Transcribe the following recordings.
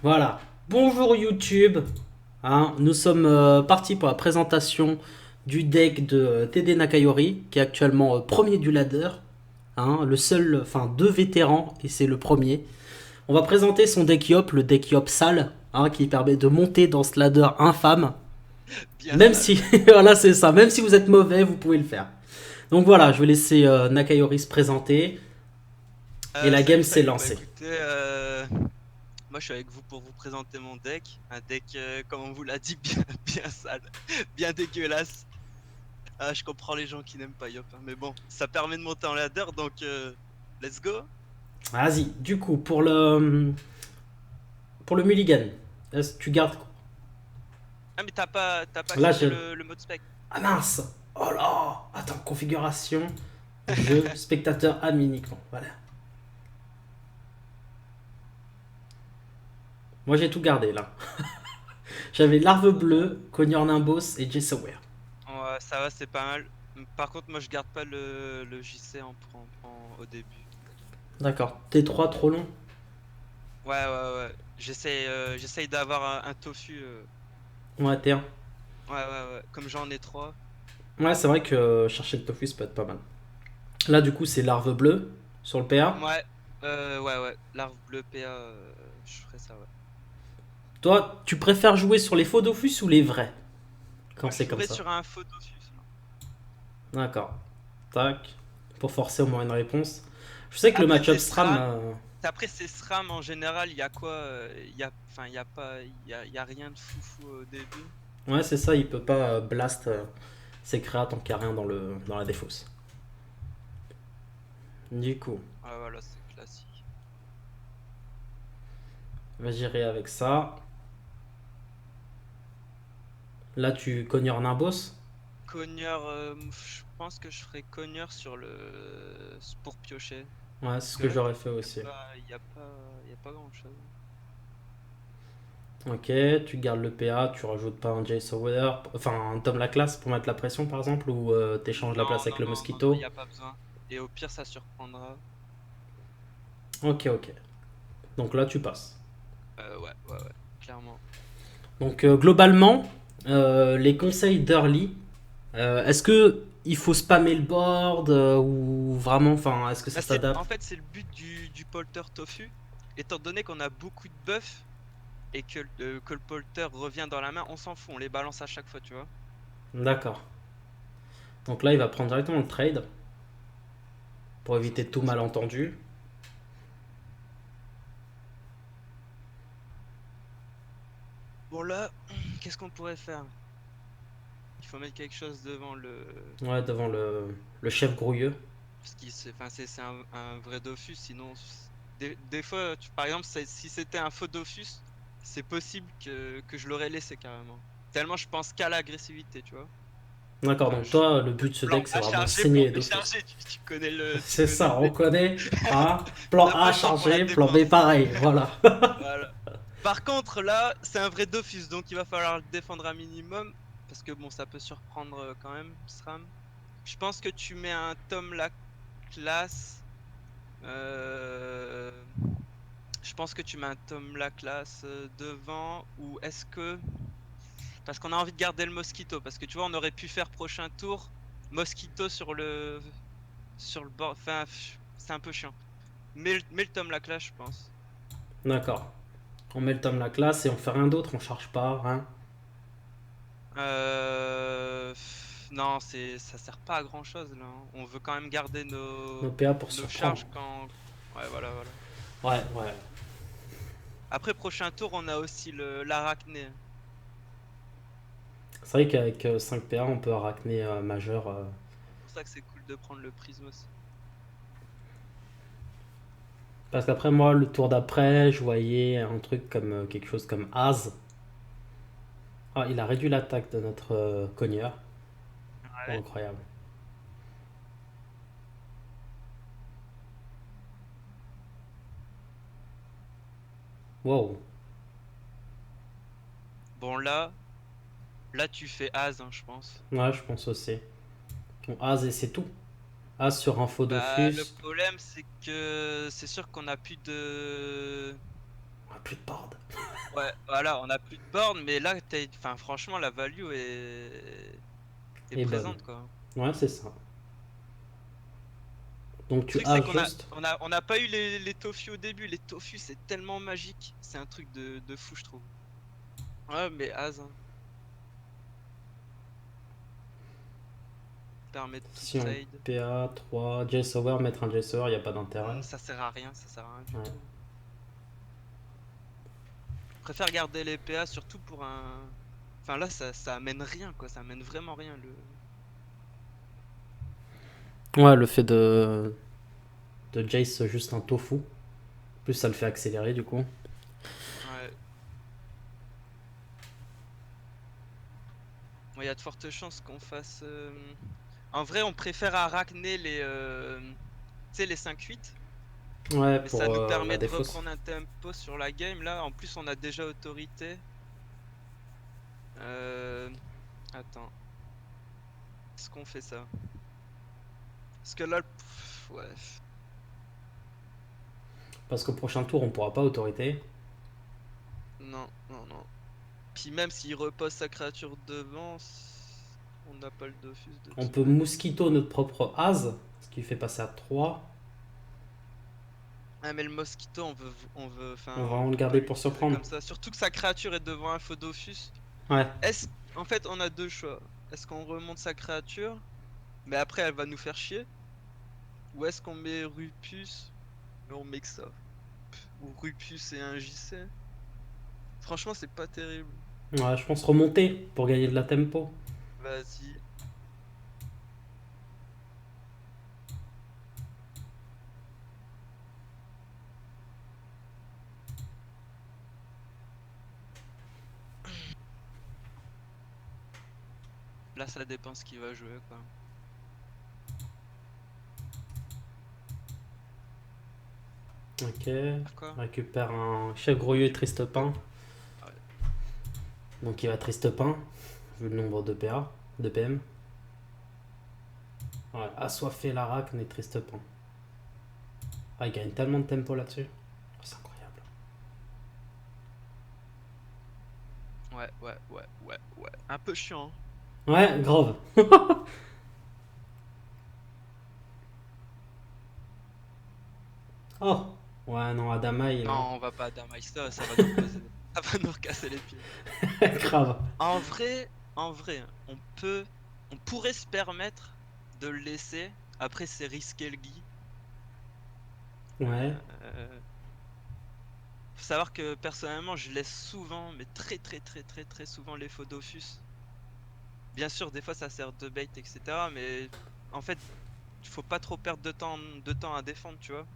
Voilà. Bonjour YouTube. Hein, nous sommes partis pour la présentation du deck de TD Nakayori, qui est actuellement premier du ladder. Hein, le seul, enfin deux vétérans, et c'est le premier. On va présenter son deck Yop, le deck Yop sale, hein, qui permet de monter dans ce ladder infâme. Bien Même sale. si, voilà, c'est ça. Même si vous êtes mauvais, vous pouvez le faire. Donc voilà, je vais laisser Nakayori se présenter. Et la game Salut, s'est salut. Bah lancée. écoutez, moi je suis avec vous pour vous présenter mon deck. Un deck, comme on vous l'a dit, bien, bien sale, bien dégueulasse. Ah, je comprends les gens qui n'aiment pas Yop, hein, mais bon, ça permet de monter en ladder, donc let's go. Vas-y, du coup, pour le mulligan, est-ce que tu gardes. Ah, mais t'as pas Là, activé je. le mode spec. Ah mince. Oh là. Attends, configuration. Jeu, spectateur âme uniquement. Voilà. Moi, j'ai tout gardé là. J'avais Larve Bleue, Cogneur Nimbos et Jessower. Ouais, ça va, c'est pas mal. Par contre, moi je garde pas le JC au début. D'accord. T3 trop long. Ouais, ouais, ouais. J'essaye d'avoir un tofu. Ouais, T1. Ouais, ouais, ouais. Comme j'en ai trois. Ouais, c'est vrai que chercher le tofu, ça peut être pas mal. Là, du coup, c'est Larve Bleue sur le PA. Ouais, ouais, ouais. Larve bleu PA, je ferais ça, ouais. Toi, tu préfères jouer sur les faux Dofus ou les vrais quand Moi, je c'est comme jouerais ça? sur un faux Dofus, là. D'accord. Tac. Pour forcer au moins une réponse. Je sais que le Après, match-up c'est SRAM. SRAM. Après, c'est SRAM en général. Il y a quoi? Enfin, il y a pas, il y a rien de foufou au début. Ouais, c'est ça, il peut pas blast ses créas tant qu'il n'y a rien dans la défausse. Du coup, Ouais, voilà, c'est classique. on va gérer avec ça. Là, tu cogneurs Nimbos. Cogneur, je pense que je ferais cogneur sur le pour piocher. Ouais, c'est Parce ce que que là, j'aurais fait aussi. il y a pas grand-chose. Ok, tu gardes le PA, tu rajoutes pas un Jace Sower, enfin un Tom la classe pour mettre la pression par exemple, ou t'échanges la place Non, avec non, le non, non, non, il Mosquito. y a pas besoin. Et au pire, ça surprendra. Ok, ok. Donc là, tu passes. Ouais, ouais, ouais, clairement. Donc globalement, les conseils d'early, est-ce que il faut spammer le board ou vraiment, enfin, est-ce que ça Bah, s'adapte? en fait, c'est le but du polter tofu. Étant donné qu'on a beaucoup de buffs et que le polter revient dans la main, on s'en fout, on les balance à chaque fois, tu vois. D'accord. Donc là, il va prendre directement le trade pour éviter tout malentendu. Bon, là, qu'est-ce qu'on pourrait faire? Il faut mettre quelque chose devant le. Ouais, devant le chef grouilleux. Parce qu'il enfin, c'est un vrai Dofus, sinon. Des fois, par exemple, si c'était un faux Dofus, c'est possible que je l'aurais laissé carrément. Tellement je pense qu'à l'agressivité, tu vois. D'accord, Enfin, donc toi, le but de ce deck, c'est vraiment saigner Plan les B Dofus. chargé, tu C'est connais ça, le on délire. connaît. Hein, On plan n'a pas A le temps pour la chargé, plan B défense. pareil, voilà. Voilà. Par contre, là, c'est un vrai Dofus, donc il va falloir le défendre un minimum. Parce que bon, ça peut surprendre quand même, SRAM. Je pense que tu mets un Tom la classe. euh, Je pense que tu mets un Tom la classe devant. Ou est-ce que. Parce qu'on a envie de garder le Mosquito. Parce que tu vois, on aurait pu faire prochain tour Mosquito sur le bord. Enfin, c'est un peu chiant. Mets le Tom la classe, je pense. D'accord. On met le tome la classe et on fait rien d'autre, on charge pas, rien. Non, ça sert pas à grand chose là, hein. On veut quand même garder Nos PA pour nos surprendre. charges quand. Ouais, voilà, voilà. Ouais, ouais. Après, prochain tour, on a aussi l'arachné. C'est vrai qu'avec 5 PA, on peut arachner majeur. C'est pour ça que c'est cool de prendre le prisme aussi. Parce qu'après, moi, le tour d'après, je voyais un truc comme quelque chose comme Az. Ah, il a réduit l'attaque de notre cogneur. Oh, Ouais. incroyable. Wow. Bon, là, tu fais As, hein, je pense. Ouais, je pense aussi. Bon, Az et c'est tout. Az sur Info Bah, le Dofus. problème, c'est que c'est sûr qu'on a plus de. Ah, plus de board. Ouais, voilà, on a plus de bornes, mais là, enfin, franchement, la value est Et bonne. présente, quoi. Ouais, c'est ça. Donc Le tu truc, c'est as qu'on a, juste. on a pas eu les tofu au début. Les tofu, c'est tellement magique. C'est un truc de fou, je trouve. Ouais, mais Az, hein, permet de tout Si on trade. PA 3, JSOwer, mettre un JSOwer, il n'y a pas d'intérêt. Ça sert à rien, ça sert à rien du Ouais. tout. Je préfère garder les PA surtout pour un. Enfin là, ça amène rien, quoi. Ça amène vraiment rien. Ouais, le fait de Jace juste un tofu. Plus ça le fait accélérer du coup. Ouais. Il y a de fortes chances qu'on fasse. En vrai, on préfère arachner tu sais, les 5-8. Ouais, Mais ça pour nous la permet de défausse. reprendre un tempo sur la game. Là, en plus, on a déjà autorité. Euh... Attends. Est-ce qu'on fait ça? Parce que là, ouais. Parce qu'au prochain tour, on pourra pas autorité. Non, non, non. Puis même s'il repose sa créature devant, on n'a pas le Dofus de On toute peut manière. mosquito notre propre as, ce qui fait passer à 3. Ah mais le Mosquito, enfin, On va on vraiment le peut pas garder pour l'utiliser surprendre. comme ça. Surtout que sa créature est devant un faux Dofus. Ouais. En fait, on a deux choix. Est-ce qu'on remonte sa créature, mais après elle va nous faire chier, ou est-ce qu'on met Rupus, mais on met que ça, ou Rupus et un JC. Franchement, c'est pas terrible. Ouais, je pense remonter pour gagner de la tempo. Vas-y. Là, ça dépend ce qu'il va jouer, quoi. Ok. Quoi? On récupère un chef grouilleux et triste Ouais. pain. Ouais. Donc il va triste pain, vu le nombre de PA, de PM. Ouais, assoiffé l'arac, mais triste pain. Ah, il gagne tellement de tempo là-dessus. Oh, c'est incroyable. Ouais. Un peu chiant, hein. Ouais, grave. Oh. Ouais, non, Adamaï, non. Non, on va pas à Damaista, ça va nous reposer. Ça va nous recasser les pieds. Grave. En vrai, on pourrait se permettre de le laisser. Après, c'est risquer le Guy. Ouais. Faut savoir que personnellement, je laisse souvent, mais très souvent les faux Dofus. Bien sûr, des fois ça sert de bait, etc. Mais en fait, il faut pas trop perdre de temps à défendre, tu vois.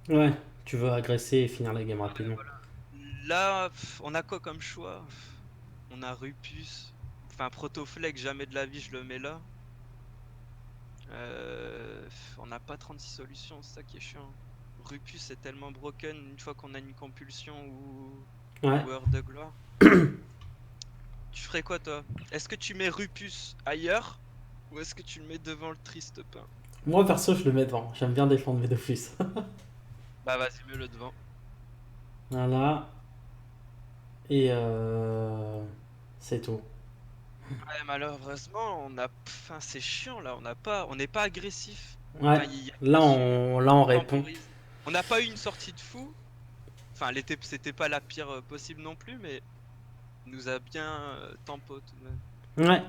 Ouais. Tu veux agresser et finir la game rapidement. Là, on a quoi comme choix? On a Rupus. Enfin, Protoflex, jamais de la vie je le mets là. On n'a pas 36 solutions, c'est ça qui est chiant. Rupus est tellement broken une fois qu'on a une compulsion Ouais. ou heure de gloire. Tu ferais quoi toi? Est-ce que tu mets Rupus ailleurs ou est-ce que tu le mets devant le triste pain? Moi, perso, je le mets devant. J'aime bien défendre mes Dofus. Bah vas-y, mets-le devant. Voilà. Et c'est tout. Ouais, malheureusement, enfin, c'est chiant là, on n'est pas agressif. Ouais. Enfin, il y a Là, dessus, on on répond. temporise. On n'a pas eu une sortie de fou. Enfin, c'était pas la pire possible non plus, mais il nous a bien tempo tout de même. Ouais.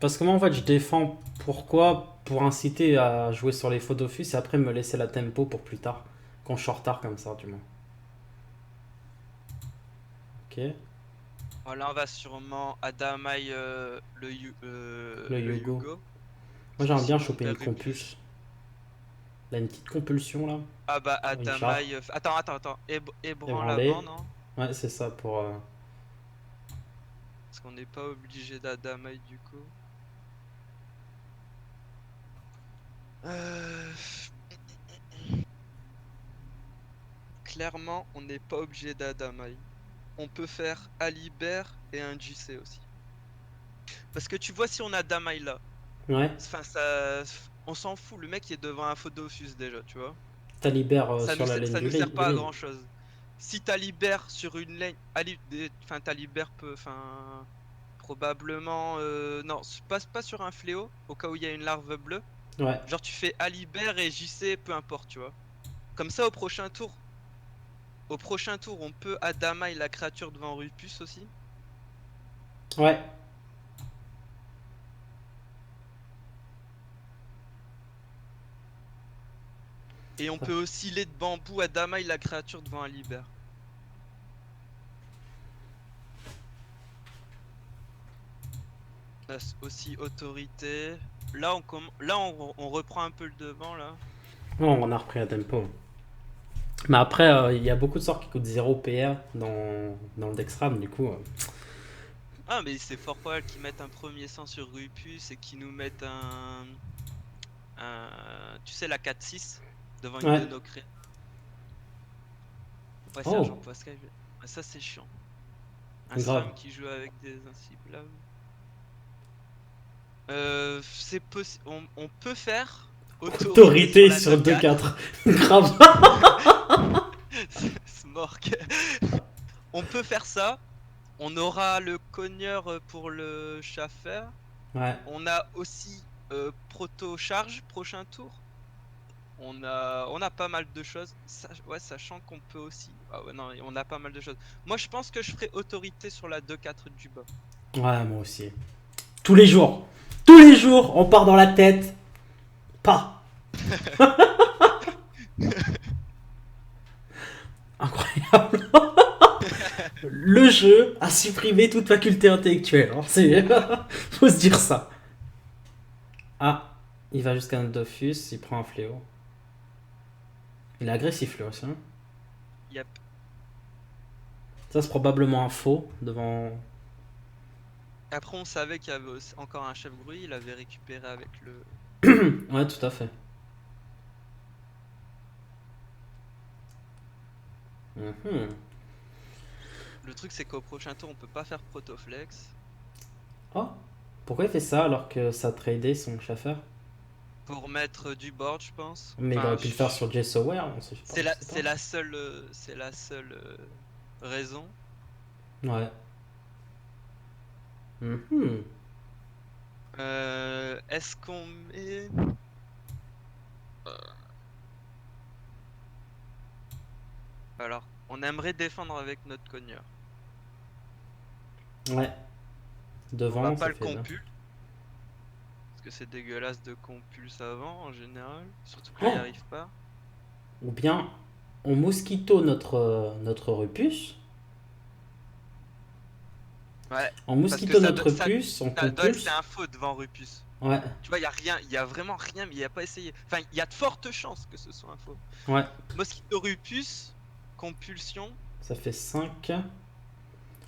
Parce que moi, en fait, je défends pourquoi? Pour inciter à jouer sur les faux Dofus et après me laisser la tempo pour plus tard. Quand je suis en retard comme ça, du moins. Ok. Voilà, on va sûrement Adamai Le le Yugo. Yugo. Moi, Parce que j'aimerais bien sinon on choper une perd Rupus. compulse. Là, une petite compulsion, là. Ah bah Richard. Adamai. Attends. Ébranle Ébranlé. avant, non? Ouais, c'est ça pour. Parce qu'on n'est pas obligé d'Adamai du coup. Euh, Clairement, on n'est pas obligé d'Adamai. On peut faire Alibert et un JC aussi. Parce que tu vois, si on a Damai là, Ouais. enfin ça, on s'en fout. Le mec il est devant un faux Dofus déjà, tu vois. T'as libère Ça sur la laine ça du nous sert de pas à mid. grand chose. si t'Alibert sur une lane, enfin t'Alibert peut, enfin probablement, non, pas sur un fléau, au cas où il y a une larve bleue. Ouais, Genre tu fais Alibert et JC, peu importe, tu vois. Comme ça au prochain tour, on peut Adamaï la créature devant Rupus aussi. ouais. Et on peut aussi de bambou Adamaï la créature devant Alibert. On a aussi autorité. Là, on reprend un peu le devant là. Oh, on a repris un tempo. Mais après, il y a beaucoup de sorts qui coûtent 0 PR dans le Dexram, du coup. Ah, mais c'est fort probable qu'ils mettent un premier sang sur Rupus et qu'ils nous mettent tu sais, la 4-6 devant une Ouais. de nos créas. Ouais, c'est un Oh, Jean Pascal. Ouais, ça, c'est chiant. Un grave. Slam qui joue avec des inciblables. On peut faire autorité sur Autorité la sur le 2-4. 2-4. Grave. Smork. On peut faire ça. On aura le cogneur pour le Schaffer. Ouais. On a aussi Proto Charge prochain tour. On a pas mal de choses. Ouais, sachant qu'on peut aussi. Ah ouais, non, on a pas mal de choses. Moi, je pense que je ferai autorité sur la 2-4 du bas. Ouais, moi aussi. Tous les jours. Tous les jours, on part dans la tête. Pas. Incroyable. Le jeu a supprimé toute faculté intellectuelle. Hein. C'est... Faut se dire ça. Ah, il va jusqu'à un Dofus, il prend un fléau. Il est agressif lui aussi. Hein. Yep. Ça, c'est probablement un faux devant. Après, on savait qu'il y avait encore un chef bruit. Il avait récupéré avec le. Ouais, tout à fait. Mhm. Le truc, c'est qu'au prochain tour, on peut pas faire Protoflex. Oh, pourquoi il fait ça alors que ça tradait son chauffeur? Pour mettre du board, je pense. Mais il Enfin, aurait pu le faire sur Jay Sawyer, on sait pas. c'est Je la, sais pas. c'est la seule, c'est la seule raison. Ouais. Mhm. Est-ce qu'on met. Alors, on aimerait défendre avec notre cogneur. Ouais. On va Devant, pas ça le fait bien. compul. Parce que c'est dégueulasse de compulse avant en général. Surtout que là, il Oh, arrive pas. ou bien, on mosquito notre Rupus. Ouais. On Parce que mosquito notre Rupus, on ça doit être c'est compulse. un faux devant Rupus. Ouais, Tu vois, il y a rien, il y a vraiment rien, mais il a pas essayé. Enfin, il y a de fortes chances que ce soit un faux. ouais. Mosquito Rupus, compulsion. Ça fait 5. Est-ce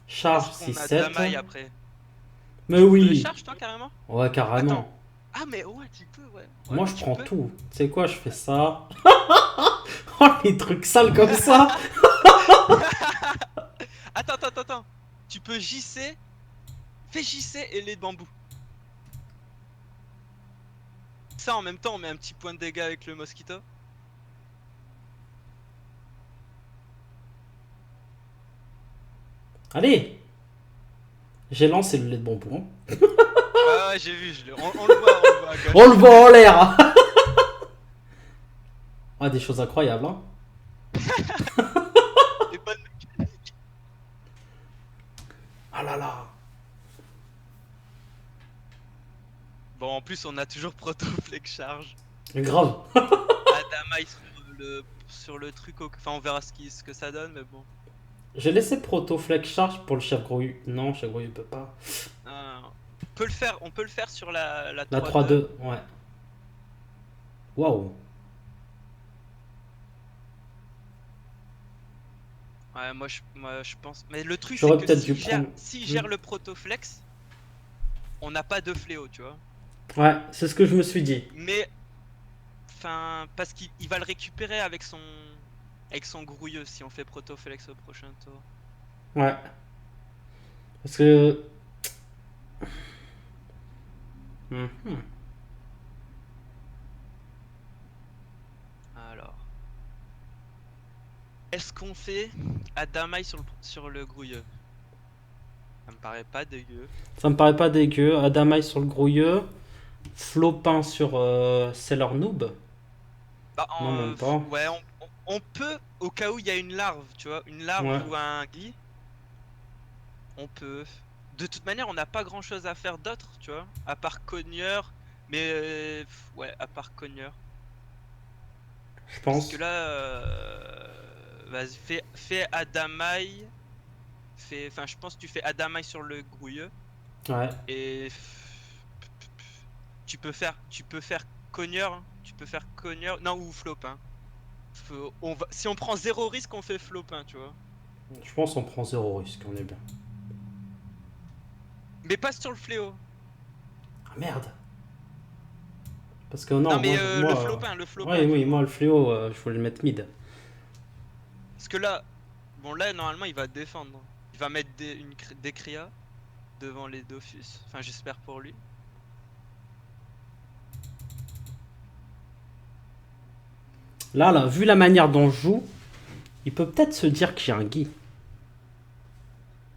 Charge six qu'on a sept. Damaï après? Mais Tu voudrais oui. charge toi carrément? Ouais, Attends. carrément. Ah mais ouais, tu peux, ouais. Ouais, Moi, mais je tu prends peux. tout. Tu sais quoi, je fais ça. Oh, les trucs sales comme ça. Attends. Tu peux JC, fais JC et les de bambou. Ça en même temps, on met un petit point de dégâts avec le mosquito. Allez. J'ai lancé le lait de bonbon. Ouais, j'ai vu, on le voit à On gauche. le voit en l'air. Ah, des choses incroyables, hein. Et bonne. Ah là là. Bon, en plus, on a toujours Protoflex charge. Grave. Adamaï sur le truc, enfin, on verra ce que ça donne, mais bon. J'ai laissé Proto Flex Charge pour le chef grouille. Non, chef grouille, il peut pas. On peut le faire sur la La 3-2. 3-2, ouais. Waouh. Ouais, moi je pense. Mais le truc, c'est J'aurais que peut-être dû prendre. s'il gère le Protoflex, on n'a pas de fléau, tu vois. Ouais, c'est ce que je me suis dit. Mais, enfin, parce qu'il va le récupérer avec son grouilleux si on fait Protoflex au prochain tour. Ouais. Parce que. Mhm. Alors. Est-ce qu'on fait Adamaï sur le grouilleux? Ça me paraît pas dégueu. Ça me paraît pas dégueu. Adamaï sur le grouilleux. Flopin sur Sailor Noob. Bah, Non, même pas. ouais, on peut, au cas où il y a une larve, tu vois, une larve Ouais. ou un gui, on peut. De toute manière, on n'a pas grand chose à faire d'autre, tu vois, à part cogneur, mais ouais, à part cogneur. Je Parce que pense. là, vas-y, fais Adamaï, enfin, je pense que tu fais Adamaï sur le grouilleux, Ouais. et tu peux faire cogneur, hein, tu peux faire cogneur, non, ou flop, hein. Si on prend zéro risque, on fait flop, hein, tu vois. Je pense qu'on prend zéro risque, on est bien. Mais pas sur le fléau. Ah merde. Parce que non, Non, mais le moi, flopin, le ouais, flopin, tu oui, vois. moi le fléau, je voulais le mettre mid. Parce que là, bon, là, normalement, il va défendre. Il va mettre des Krias devant les Dofus. Enfin, j'espère pour lui. Là, vu la manière dont je joue, il peut peut-être se dire que j'ai un Guy.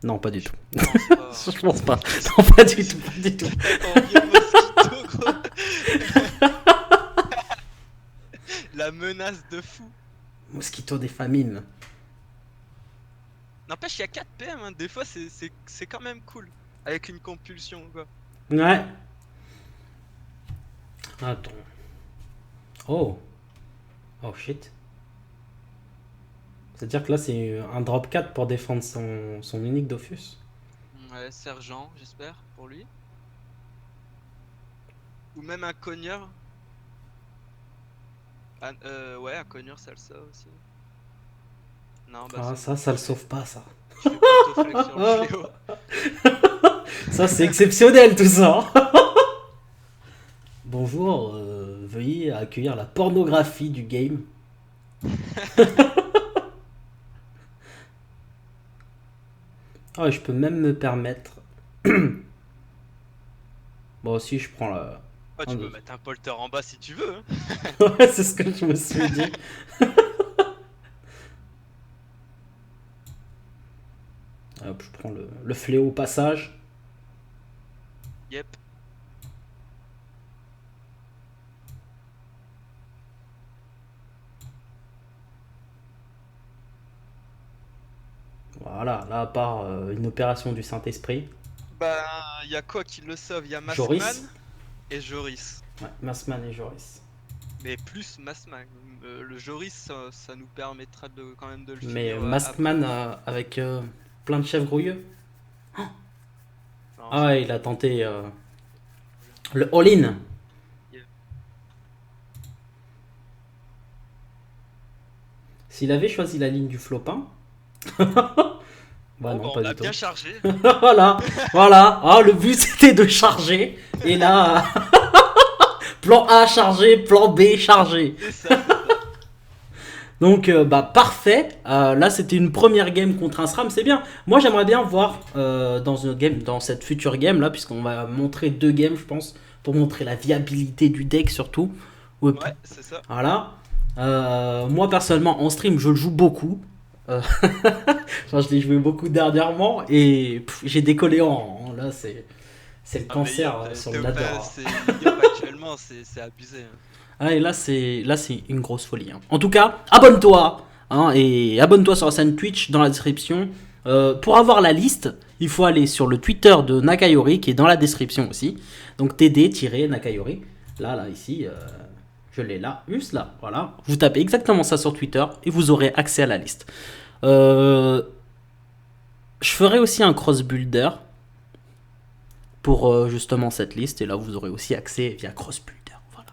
Non, pas du Je tout. pense pas, hein. Je pense pas. Non, pas du tout, pas du tout. T'as ton vieux mosquito, gros. La menace de fou. Mosquito des famines. N'empêche, il y a 4 PM, hein. Des fois, c'est quand même cool. Avec une compulsion, quoi. Ouais. Attends. Oh. Oh shit. C'est-à-dire que là, c'est un drop 4 pour défendre son unique Dofus. Ouais, sergent, j'espère, pour lui. Ou même un cogneur. Ah, ouais, un cogneur, ça le sauve aussi. Non, bah Ah, c'est bon, ça le sauve pas, ça. je fais plutôt flex sur le fléau. Ça, c'est exceptionnel, tout ça. Bonjour, veuillez accueillir la pornographie du game. Ah, je peux même me permettre. Bon, si je prends la. Oh, Un, tu peux deux. mettre un polter en bas si tu veux, hein. Ouais, c'est ce que je me suis dit. Hop, je prends le fléau au passage. Yep. Voilà, là, à part une opération du Saint-Esprit. Bah, y a quoi qui le sauve? Y a Maskman Joris. et Joris. Ouais, Massman et Joris. Mais plus Maskman. Le Joris, ça nous permettra quand même de le Mais finir après. Maskman avec plein de chefs grouilleux. Non, Ah c'est ouais, bon. il a tenté le all-in. Yep. S'il avait choisi la ligne du flopin. Bah Bon, non, bah, pas on a du tout. bien chargé. Voilà, voilà. Ah, le but c'était de charger. Et là, plan A chargé, plan B chargé. C'est ça, c'est ça. Donc, bah parfait. Là, c'était une première game contre un SRAM, c'est bien. Moi, j'aimerais bien voir dans une game, dans cette future game là, puisqu'on va montrer deux games, je pense, pour montrer la viabilité du deck surtout. Ouais, Ouais, c'est ça. voilà. Moi, personnellement, en stream, je le joue beaucoup. Enfin, je l'ai joué beaucoup dernièrement et j'ai décollé en. Là, c'est le Ah, mais cancer sur le ladder. c'est League Up actuellement, c'est abusé, hein. Ah, et là c'est une grosse folie, hein. En tout cas, abonne-toi, hein, et abonne-toi sur la chaîne Twitch dans la description. Pour avoir la liste, il faut aller sur le Twitter de Nakayori qui est dans la description aussi. Donc TD-Nakayori. Là, ici, je l'ai là, juste là. Voilà. Vous tapez exactement ça sur Twitter et vous aurez accès à la liste. Je ferai aussi un cross-builder pour justement cette liste. Et là, vous aurez aussi accès via cross-builder. Voilà.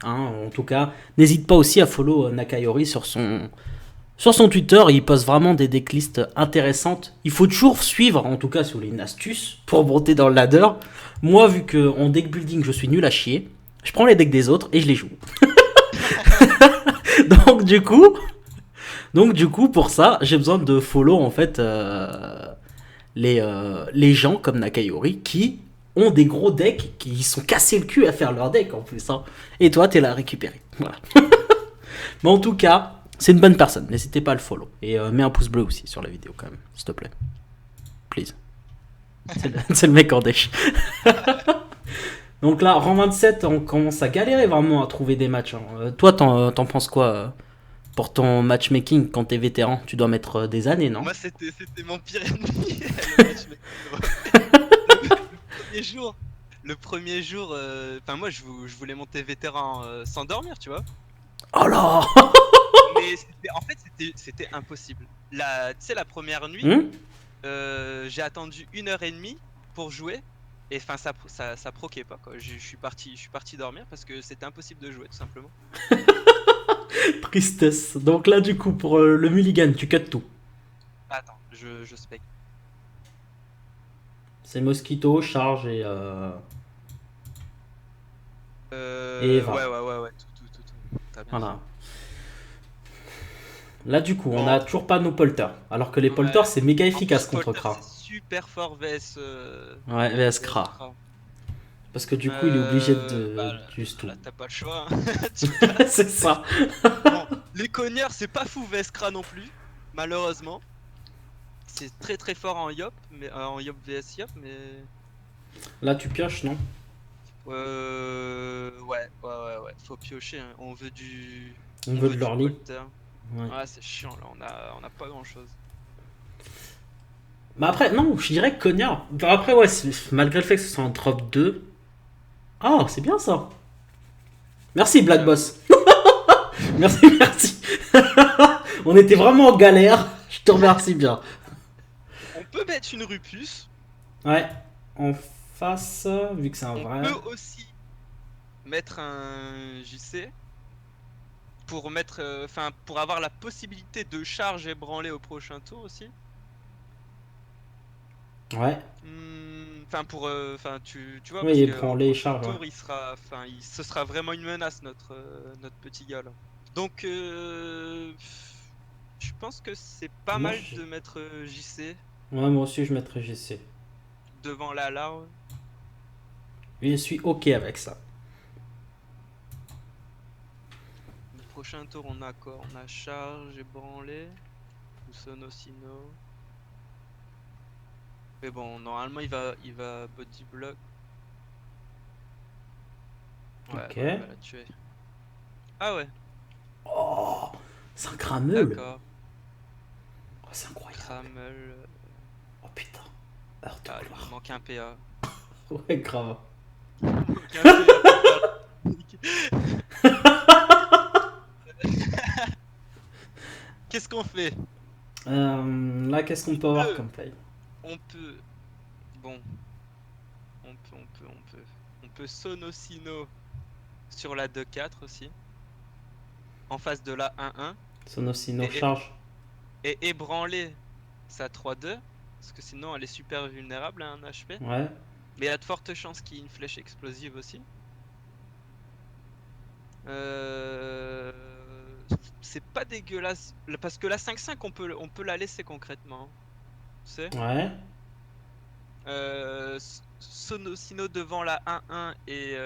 Hein, en tout cas, n'hésite pas aussi à follow Nakayori sur son Twitter. Il poste vraiment des decklists intéressantes. Il faut toujours suivre, en tout cas, si vous voulez une astuce pour monter dans le ladder. Moi, vu qu'en deck building, je suis nul à chier, je prends les decks des autres et je les joue. Donc du coup, pour ça, j'ai besoin de follow en fait les gens comme Nakayori qui ont des gros decks qui sont cassés le cul à faire leur deck en plus, hein. Et toi, t'es là à récupérer. Voilà. Mais en tout cas, C'est une bonne personne, n'hésitez pas à le follow. Et mets un pouce bleu aussi sur la vidéo quand même, s'il te plaît. Please. C'est le mec en dèche. Donc là, rang 27, on commence à galérer vraiment à trouver des matchs. Toi, t'en penses quoi pour ton matchmaking quand t'es vétéran? Tu dois mettre des années, non? Moi, c'était mon pire ennemi, le matchmaking. Le premier jour, enfin moi, je voulais monter vétéran sans dormir, tu vois. Oh là. Mais en fait, c'était impossible. Tu sais, la première nuit, j'ai attendu 1h30 pour jouer. Et enfin, ça proquait pas, quoi. Je suis parti dormir parce que c'était impossible de jouer, tout simplement. Tristesse. Donc là, du coup, pour le mulligan, tu cut tout. Attends, je spec. C'est Mosquito, charge et. Et Eva. Ouais, tout. T'as bien Voilà. Là, du coup, on a toujours pas nos polters. Alors que les Ouais. polters, c'est méga fait. efficace En plus, contre Polter, Kra. c'est super fort VS. Ouais, VS Kra. Parce que du coup, il est obligé de juste tout. Là, t'as pas le choix. Hein. C'est ça. Bon, les cognards, c'est pas fou VS Kra non plus, malheureusement. C'est très très fort en Yop, mais en Yop VS Yop, mais. Là, tu pioches, non? Ouais. Faut piocher. Hein. On veut du. On veut de du l'orly. polter. Ouais. Ouais, c'est chiant là. On a pas grand chose. Bah après, non, je dirais que Cognard. Bah après, ouais, malgré le fait que ce soit en drop 2. Ah, c'est bien ça. Merci, Black Boss. merci. On était vraiment en galère. Je te remercie bien. On peut mettre une Rupus. Ouais, en face, vu que c'est un vrai. On peut aussi mettre un JC pour pour avoir la possibilité de charge et branler au prochain tour aussi. Ouais. Tu vois, Oui, parce il que prend au les prochain charges. tour, Ouais. ce sera vraiment une menace notre petit gars là. Donc, je pense que c'est pas Moi, mal de mettre JC Ouais, moi aussi, je mettrais GC. devant la larve. Je suis ok avec ça. Le prochain tour, on a quoi? On a charge et branlé ou Sonosino. Mais bon, normalement, il va body block. Ouais, Ok. il va la tuer. Ah ouais, Oh, c'est un crameul. d'accord. Oh, c'est incroyable. Kramel. Oh putain. Heure de Ah, il gloire. me manque un PA. Ouais, grave. Il me manque un PA pour faire- Qu'est-ce qu'on fait? Là, qu'est-ce qu'on peut avoir comme play? On peut. Bon. On peut Sonosino sur la 2-4 aussi. En face de la 1-1. Sonosino Et- charge. Et ébranler sa 3-2. Parce que sinon elle est super vulnérable à un HP. Ouais. Mais il y a de fortes chances qu'il y ait une flèche explosive aussi. C'est pas dégueulasse. Parce que la 5-5 on peut la laisser concrètement. Tu sais Ouais. Sonosino devant la 1-1 et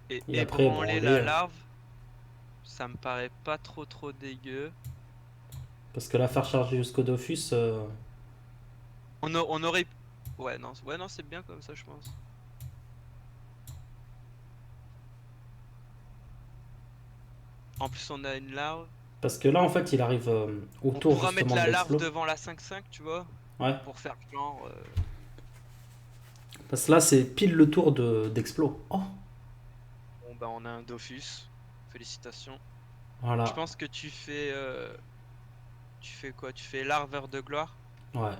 Et après, ébranler branler. la larve. Ça me paraît pas trop dégueu. Parce que la faire charger jusqu'au Dofus. On aurait. Ouais, non, c'est bien comme ça, je pense. En plus, on a une larve. Parce que là, en fait, il arrive On autour pourra mettre justement de la larve l'explo. devant la 5-5, tu vois, Ouais. pour faire genre. Parce que là, c'est pile le tour d'explo. Oh. Bon, bah, on a un Dofus. Félicitations. Voilà. Je pense que tu fais. Tu fais quoi? Tu fais larveur de gloire? Ouais.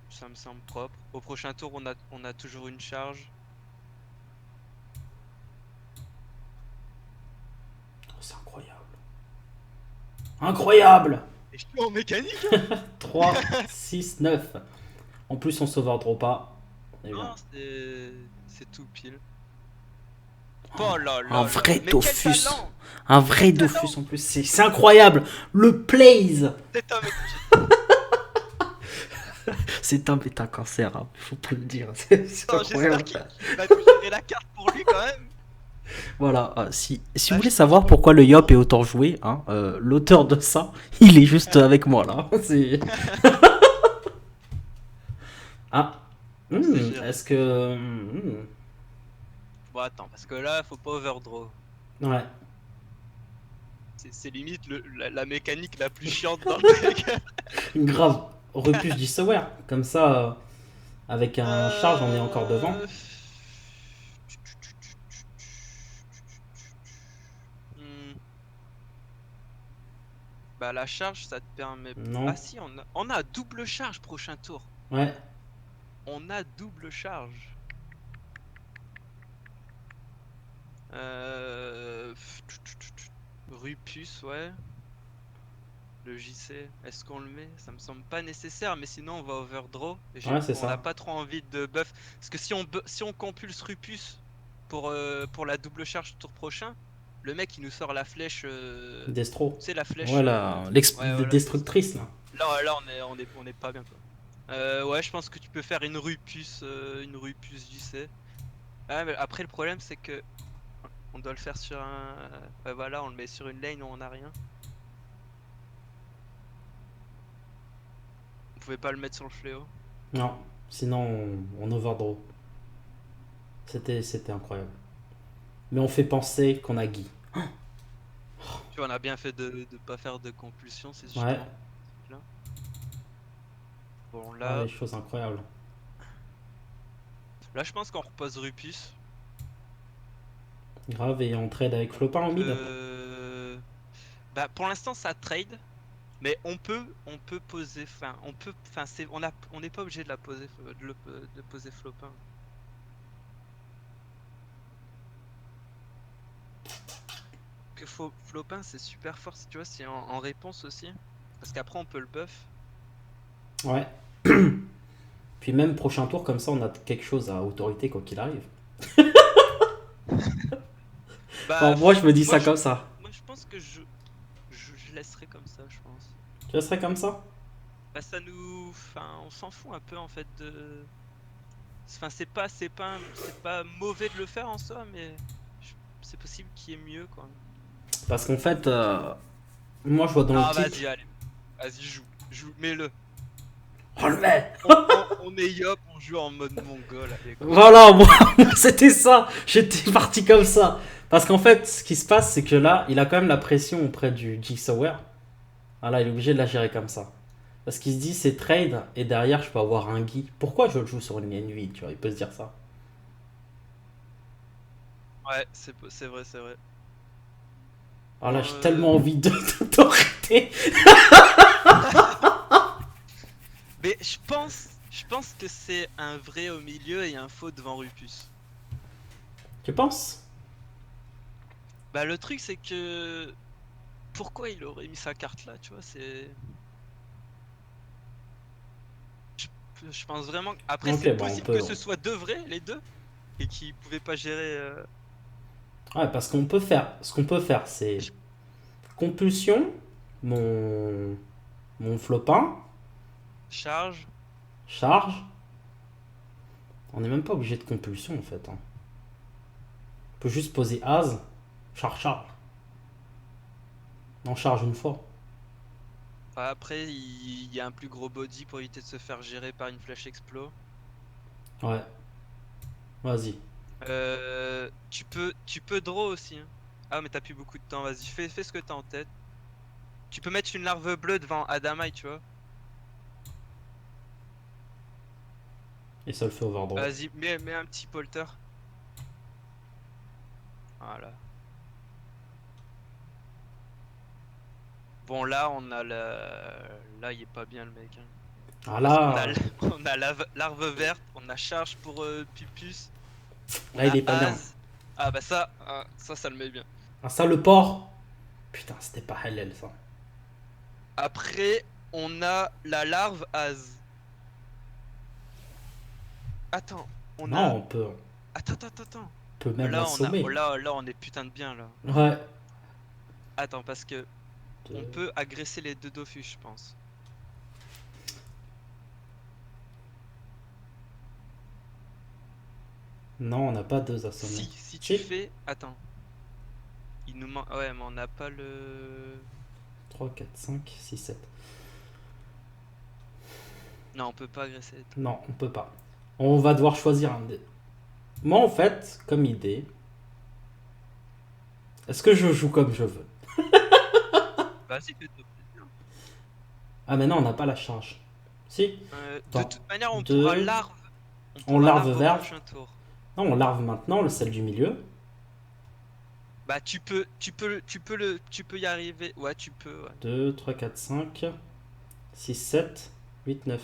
Ça me semble propre. Au prochain tour, on a toujours une charge. Oh, c'est incroyable. Incroyable. Et je suis en mécanique. 3, 6, 9. En plus, on sauvegarde pas. Et Non, bien. c'est tout pile. Oh là là Un là. vrai Mais Dofus. quel talent! Un vrai Quel Dofus talent! en plus. C'est incroyable. Le plays. C'est un mec. C'est un cancer. Hein. Faut pas le dire. C'est Attends, incroyable. j'espère qu'il va nous gérer la carte pour lui quand même. Voilà, si vous Là, voulez savoir pourquoi le Yop est autant joué, hein, l'auteur de ça, il est juste avec moi là. Ah, on sait gérer. est-ce que. Bon, attends, parce que là, faut pas overdraw. Ouais, C'est limite la mécanique la plus chiante dans le truc. grave. Repus du Sower. Comme ça, avec un charge, on est encore devant. Euh... hmm, Bah, la charge, ça te permet. Ah, Non. si, on a double charge prochain tour. Ouais. On a double charge. Euh... Rupus, ouais. Le JC, est-ce qu'on le met? Ça me semble pas nécessaire, mais sinon on va overdraw. Ouais, c'est On n'a ça. pas trop envie de buff. Parce que si on compulse Rupus pour la double charge du tour prochain, le mec il nous sort la flèche. Destro. Tu sais, la flèche. Voilà, Ouais, voilà, c'est ça. destructrice là. Là on est pas bien quoi. Ouais, je pense que tu peux faire une Rupus JC. Ah, mais après, le problème c'est que on doit le faire sur un. Ouais, voilà, on le met sur une lane où on a rien. On pouvait pas le mettre sur le fléau. Non, sinon on overdraw. C'était incroyable. Mais on fait penser qu'on a Guy. Tu vois, on a bien fait de pas faire de compulsion, c'est Ouais, justement là. Bon, ah, là, les choses incroyables. là, je pense qu'on repose Rupus. Grave, et on trade avec Flopin en mid. Bah, pour l'instant, ça trade, mais on peut poser, enfin, on n'est pas obligé de la poser, de poser Flopin. Que Flopin, c'est super fort, si tu vois, c'est en réponse aussi, parce qu'après on peut le buff. Ouais. Puis même prochain tour, comme ça, on a quelque chose à autorité quoi qu'il arrive. Bah, Enfin, moi, je me dis moi, ça comme ça. moi, je pense que je laisserai comme ça, je pense. Tu serais comme ça? Bah, enfin, on s'en fout un peu en fait de. Enfin, c'est pas mauvais de le faire en soi, mais c'est possible qu'il y ait mieux quoi. Parce qu'en fait, moi, je vois dans Non, l'optique. vas-y, allez, vas-y, mets-le. Oh le mec. On est yop, on joue en mode mongol, allez, go. Voilà, moi, c'était ça. J'étais parti comme ça. Parce qu'en fait, ce qui se passe, c'est que là, il a quand même la pression auprès du Jigsaware. Voilà, il est obligé de la gérer comme ça. Parce qu'il se dit, c'est trade, et derrière, je peux avoir un Guy. Pourquoi je le joue sur une ligne vide, tu vois, il peut se dire ça. Ouais, c'est vrai, c'est vrai. Alors là, Bon, j'ai tellement envie de t'arrêter. mais je pense que c'est un vrai au milieu et un faux devant Rupus. Tu penses? Bah, le truc, c'est que pourquoi il aurait mis sa carte là, tu vois, je, je pense vraiment. Après, Ok, c'est bon, on possible peut. que ce soit deux vrais, les deux, et qu'ils pouvaient pas gérer. Ouais, parce qu'on peut faire. Ce qu'on peut faire, c'est Je- compulsion, mon, mon flopin, Charge. charge. On n'est même pas obligé de compulsion en fait, hein. On peut juste poser as, charge, charge. On charge une fois. Après, il y a un plus gros body pour éviter de se faire gérer par une flèche explo. Ouais, vas-y. Tu peux draw aussi, hein. Ah, mais t'as plus beaucoup de temps, vas-y, fais ce que t'as en tête. Tu peux mettre une larve bleue devant Adamai, tu vois. Et ça le fait overdraw. Vas-y, mets un petit polter. Voilà. Bon, là, là, il est pas bien le mec, hein. Ah Parce qu'on a, là, on a larve verte, on a charge pour Pupus, on là il a est pas bien. Az. Ah, bah ça le met bien. Ah ça le porc. Putain, c'était pas halal ça. Après, on a la larve Az. Attends, on Non, a. on Attends. peut même Là, l'assommer. là, on est putain de bien là. Ouais. Attends, parce que on peut agresser les deux Dofus, je pense. Non, on n'a pas 2 assommés. Si tu fais... Attends. Il nous manque... Ouais, mais on n'a pas le... 3, 4, 5, 6, 7. Non, on peut pas agresser les trucs. Non, on peut pas. On va devoir choisir un dé. Moi, en fait, comme idée... Est-ce que je joue comme je veux? Vas-y, fais-toi plaisir. Ah, mais non, on n'a pas la charge. Si. De Attends, toute manière, on deux. pourra larve. On larve au verve. prochain tour. Non, on larve maintenant, le celle du milieu. Bah tu peux y arriver. Ouais, tu peux. Ouais. 2, 3, 4, 5, 6, 7, 8, 9.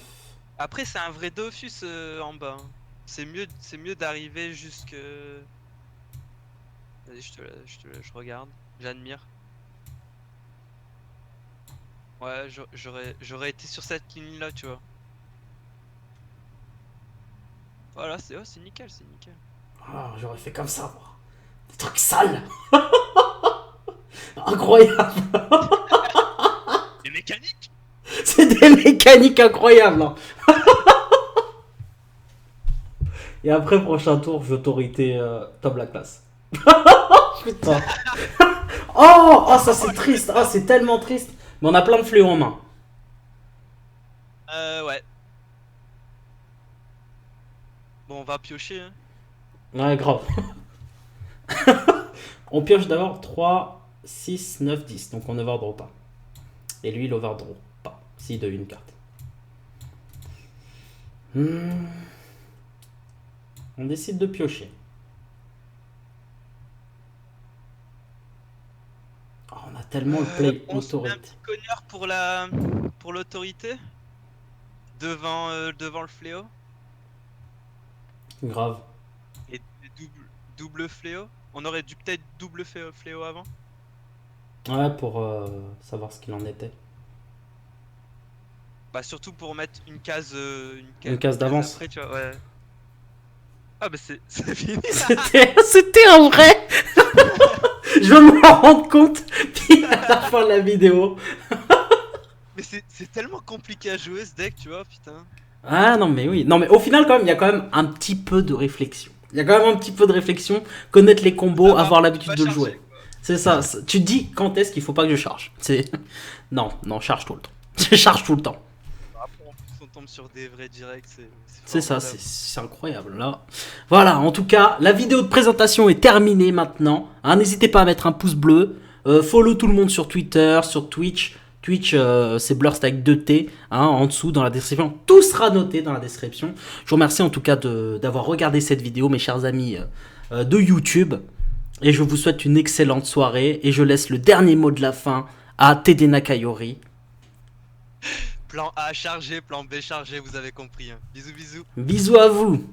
Après, c'est un vrai Dofus en bas. Hein. C'est mieux d'arriver jusque. Vas-y, je regarde. J'admire. Ouais, j'aurais été sur cette ligne-là, tu vois. Voilà, c'est nickel, c'est nickel. Ah, j'aurais fait comme ça, moi. Des trucs sales. Incroyable. Les mécaniques. C'est des mécaniques incroyables. Hein. Et après, prochain tour, j'autorité top la classe. Putain. Oh, ça c'est triste. Ah, c'est tellement triste. Mais on a plein de fléaux en main. Ouais. Bon, on va piocher. Hein. Ouais, grave. On pioche d'abord 3, 6, 9, 10. Donc on overdraw pas. Et lui, il overdraw pas. S'il devine une carte. On décide de piocher. Oh, on a tellement le play On se met un autorité. petit cogneur pour l'autorité devant le fléau Grave. et double fléau. On aurait dû peut-être double fléau avant. Ouais, pour savoir ce qu'il en était. Bah surtout pour mettre une case d'avance. après, tu vois, ouais. Ah bah c'est fini. C'était un vrai. Je me rends compte puis à la fin de la vidéo. Mais c'est tellement compliqué à jouer ce deck, tu vois, putain. Ah non mais oui. Non mais au final quand même, il y a quand même un petit peu de réflexion. Il y a quand même un petit peu de réflexion, connaître les combos, avoir l'habitude de le jouer. C'est ça. Tu te dis quand est-ce qu'il faut pas que je charge. C'est non, charge tout le temps. Je charge tout le temps. Après en plus on tombe sur des vrais directs, c'est ça, c'est incroyable là. Voilà, en tout cas, la vidéo de présentation est terminée maintenant. Hein, n'hésitez pas à mettre un pouce bleu. Follow tout le monde sur Twitter, sur Twitch. Twitch, c'est Blurst avec 2T, hein, en dessous dans la description. Tout sera noté dans la description. Je vous remercie en tout cas d'avoir regardé cette vidéo, mes chers amis de YouTube. Et je vous souhaite une excellente soirée. Et je laisse le dernier mot de la fin à TD Nakayori. Plan A chargé, plan B chargé, vous avez compris. Hein. Bisous, bisous. Bisous à vous.